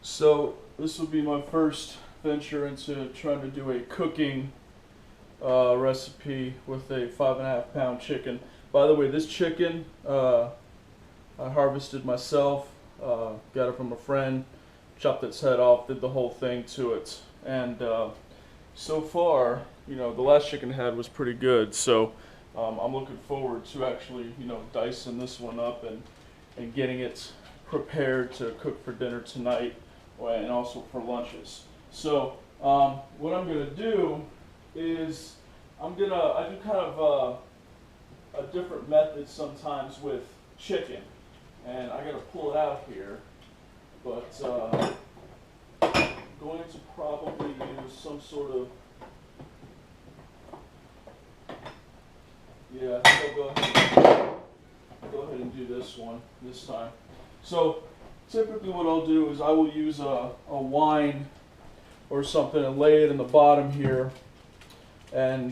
So this will be my first venture into trying to do a cooking recipe with a 5.5 pound chicken. By the way, this chicken I harvested myself, got it from a friend, chopped its head off, did the whole thing to it, and so far, the last chicken I had was pretty good. So I'm looking forward to actually, dicing this one up and getting it prepared to cook for dinner tonight and also for lunches. So what I'm gonna do is I do kind of a different method sometimes with chicken, and I gotta pull it out here, but I'm going to probably use some sort of, yeah, I think I'll go ahead and do this one this time. So typically what I'll do is I will use a wine or something and lay it in the bottom here, and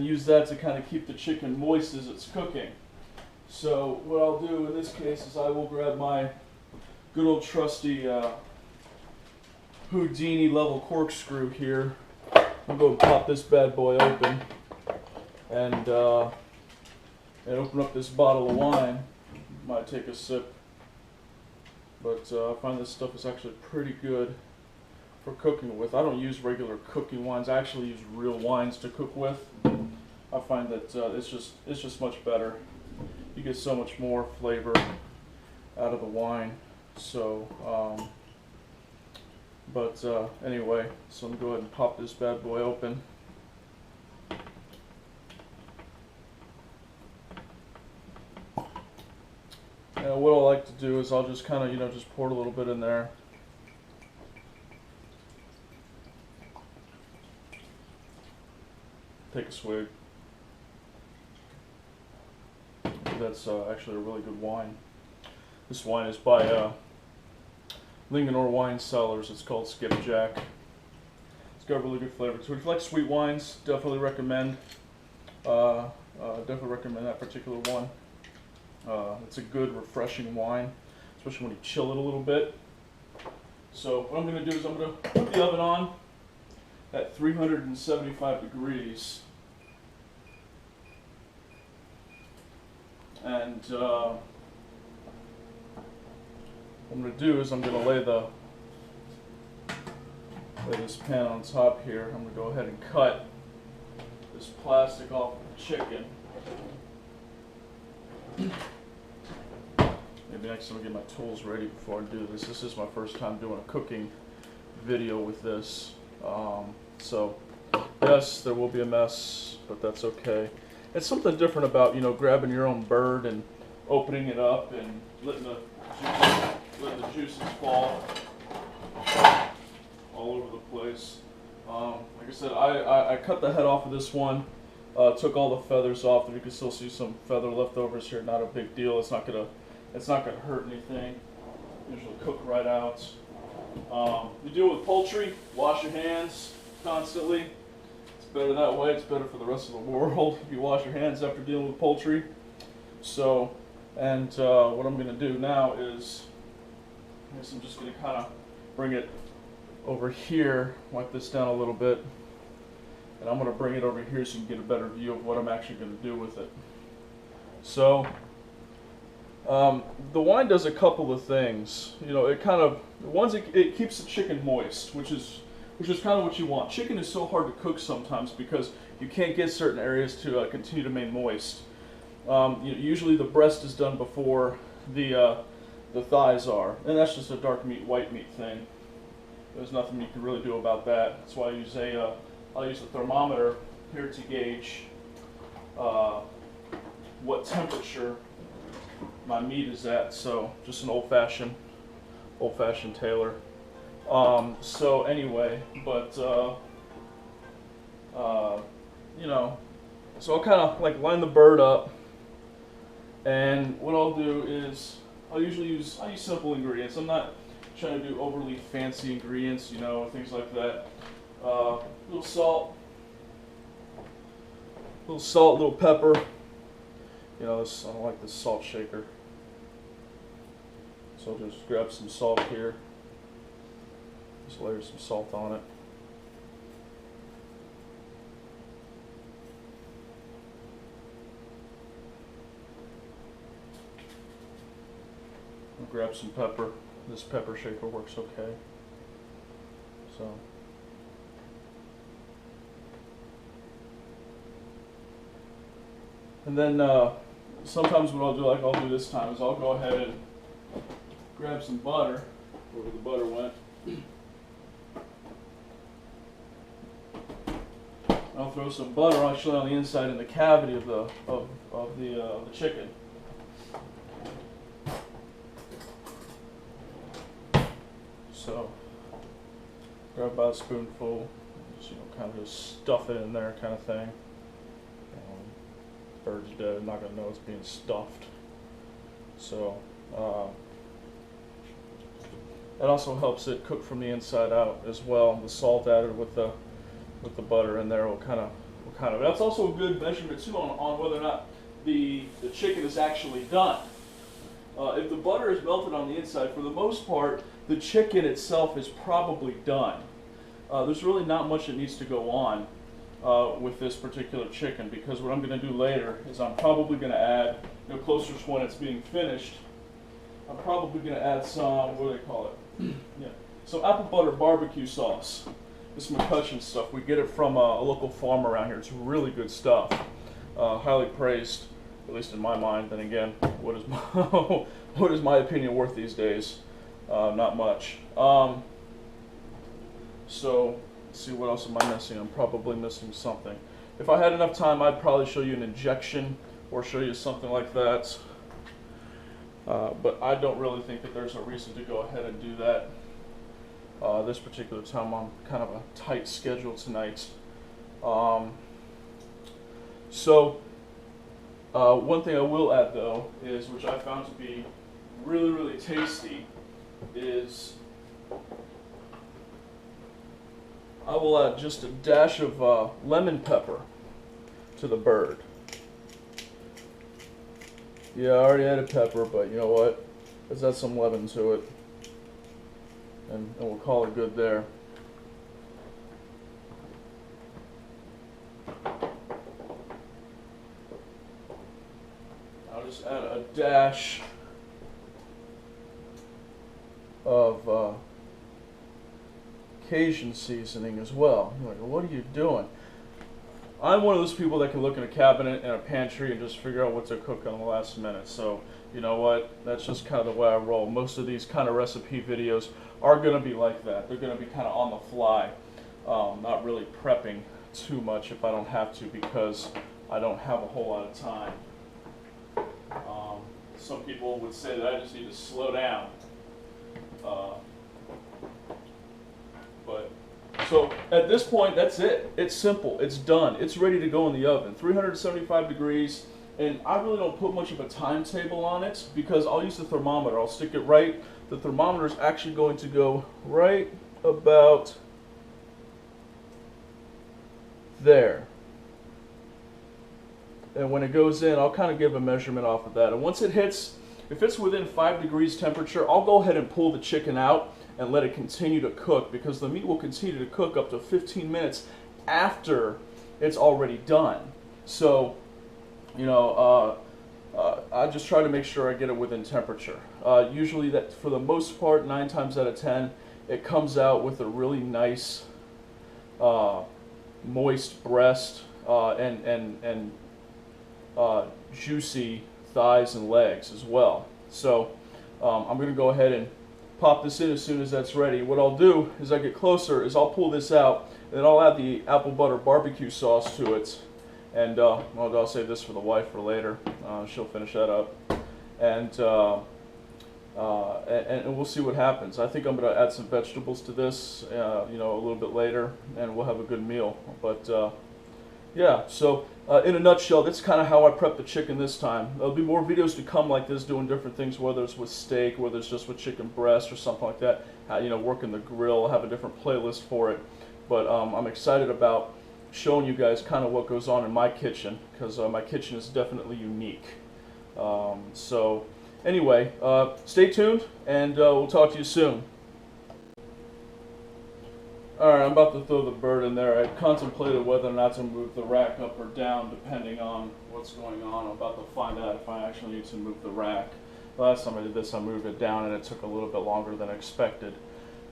use that to kind of keep the chicken moist as it's cooking. So what I'll do in this case is I will grab my good old trusty Houdini level corkscrew here. I'll go and pop this bad boy open and open up this bottle of wine. Might take a sip, but I find this stuff is actually pretty good for cooking with. I don't use regular cooking wines. I actually use real wines to cook with. I find that it's just much better. You get so much more flavor out of the wine. So, anyway, so I'm gonna go ahead and pop this bad boy open. And what I like to do is I'll just kind of, just pour a little bit in there. Take a swig. That's actually a really good wine. This wine is by Linganore Wine Cellars. It's called Skipjack. It's got really good flavor. So if you like sweet wines, definitely recommend that particular one. It's a good, refreshing wine, especially when you chill it a little bit. So what I'm going to do is I'm going to put the oven on at 375 degrees. And what I'm going to do is I'm going to lay this pan on top here. I'm going to go ahead and cut this plastic off of the chicken. Maybe next time I get my tools ready before I do this. This is my first time doing a cooking video with this. So yes, there will be a mess, but that's okay. It's something different about, grabbing your own bird and opening it up and letting the juices fall all over the place. Like I said, I cut the head off of this one, took all the feathers off. You can still see some feather leftovers here. Not a big deal. It's not gonna hurt anything. Usually cook right out. You deal with poultry, wash your hands constantly. It's better that way. It's better for the rest of the world if you wash your hands after dealing with poultry. So, and what I'm going to do now is, I guess I'm just going to kind of bring it over here, wipe this down a little bit, and I'm going to bring it over here so you can get a better view of what I'm actually going to do with it. So, the wine does a couple of things. It keeps the chicken moist, which is kind of what you want. Chicken is so hard to cook sometimes because you can't get certain areas to continue to remain moist. Usually the breast is done before the thighs are, and that's just a dark meat, white meat thing. There's nothing you can really do about that. That's why I'll use a thermometer here to gauge what temperature my meat is at. So just an old-fashioned Taylor. So anyway, but so I'll kind of line the bird up, and what I'll do is I use simple ingredients. I'm not trying to do overly fancy ingredients, things like that. Little salt, little pepper. I don't like this salt shaker. So I'll just grab some salt here. Just layer some salt on it. I'll grab some pepper. This pepper shaker works okay. So. And then sometimes what I'll do, like I'll do this time, is I'll go ahead and grab some butter, where the butter went. I'll throw some butter actually on the inside in the cavity of the chicken. So grab about a spoonful, just kind of just stuff it in there, kind of thing. Bird's dead, I'm not gonna know it's being stuffed. So that also helps it cook from the inside out as well. The salt added with the butter in there will kind of. That's also a good measurement too on whether or not the chicken is actually done. If the butter is melted on the inside, for the most part, the chicken itself is probably done. There's really not much that needs to go on with this particular chicken, because what I'm going to do later is I'm probably going to add, closer to when it's being finished, I'm probably going to add some, what do they call it? Yeah, some apple butter barbecue sauce. This McCutcheon stuff. We get it from a local farm around here. It's really good stuff. Highly praised, at least in my mind. Then again, what is my opinion worth these days? Not much. So, let's see, what else am I missing? I'm probably missing something. If I had enough time, I'd probably show you an injection or show you something like that. But I don't really think that there's a reason to go ahead and do that. This particular time, I'm kind of a tight schedule tonight. One thing I will add though is, which I found to be really, really tasty, is I will add just a dash of lemon pepper to the bird. Yeah, I already added pepper, but you know what? Let's add some lemon to it. And we'll call it good there. I'll just add a dash of Cajun seasoning as well. You're like, well, what are you doing? I'm one of those people that can look in a cabinet and a pantry and just figure out what to cook on the last minute. So, you know what? That's just kind of the way I roll. Most of these kind of recipe videos are going to be like that. They're going to be kind of on the fly. Not really prepping too much if I don't have to, because I don't have a whole lot of time. Some people would say that I just need to slow down. So at this point, that's it. It's simple. It's done. It's ready to go in the oven. 375 degrees. And I really don't put much of a timetable on it, because I'll use the thermometer. I'll stick it right. The thermometer is actually going to go right about there. And when it goes in, I'll kind of give a measurement off of that. And once it hits, if it's within 5 degrees temperature, I'll go ahead and pull the chicken out and let it continue to cook, because the meat will continue to cook up to 15 minutes after it's already done. So, I just try to make sure I get it within temperature. Usually, that for the most part, 9 times out of 10, it comes out with a really nice, moist breast and juicy thighs and legs as well. So I'm going to go ahead and pop this in as soon as that's ready. What I'll do as I get closer is I'll pull this out, and then I'll add the apple butter barbecue sauce to it. And I'll save this for the wife for later. She'll finish that up. And we'll see what happens. I think I'm going to add some vegetables to this, a little bit later, and we'll have a good meal. But yeah, so in a nutshell, that's kind of how I prep the chicken this time. There'll be more videos to come like this, doing different things, whether it's with steak, whether it's just with chicken breast or something like that. Working the grill. I'll have a different playlist for it. But I'm excited about showing you guys kind of what goes on in my kitchen, because my kitchen is definitely unique. So anyway, stay tuned, and we'll talk to you soon. Alright, I'm about to throw the bird in there. I contemplated whether or not to move the rack up or down depending on what's going on. I'm about to find out if I actually need to move the rack. Last time I did this, I moved it down and it took a little bit longer than expected.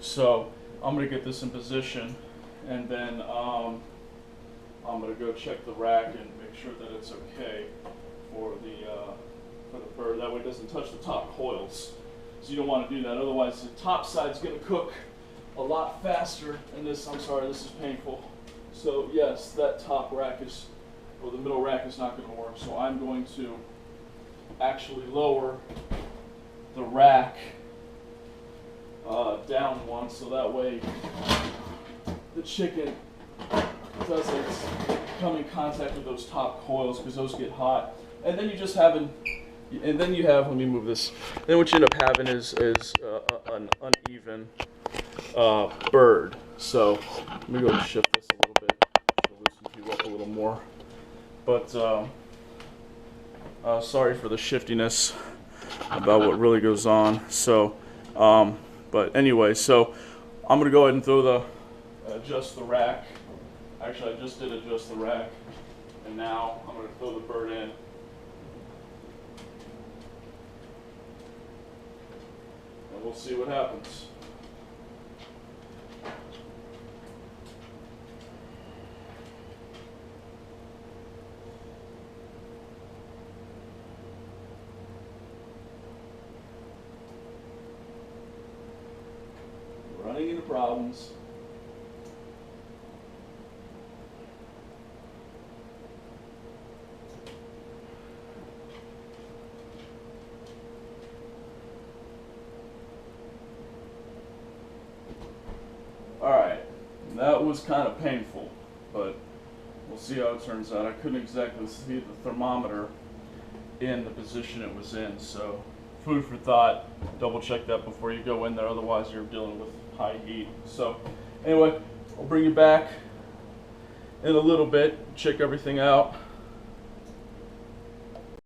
So I'm going to get this in position, and then I'm going to go check the rack and make sure that it's okay for the bird. That way it doesn't touch the top coils. So you don't want to do that, otherwise the top side's going to cook a lot faster. And this, I'm sorry, this is painful. So yes, that top rack is, or the middle rack is not going to work. So I'm going to actually lower the rack down one, so that way the chicken doesn't come in contact with those top coils, because those get hot. And then you just have let me move this. Then what you end up having is an uneven bird. So let me go and shift this a little bit to loosen you up a little more. But sorry for the shiftiness about what really goes on. So, but anyway, so I'm gonna go ahead and throw adjust the rack. Actually, I just did adjust the rack, and now I'm gonna throw the bird in. And we'll see what happens. Running into problems. Alright, that was kind of painful, but we'll see how it turns out. I couldn't exactly see the thermometer in the position it was in, so food for thought. Double check that before you go in there, otherwise you're dealing with high heat. So anyway, I'll bring you back in a little bit, check everything out.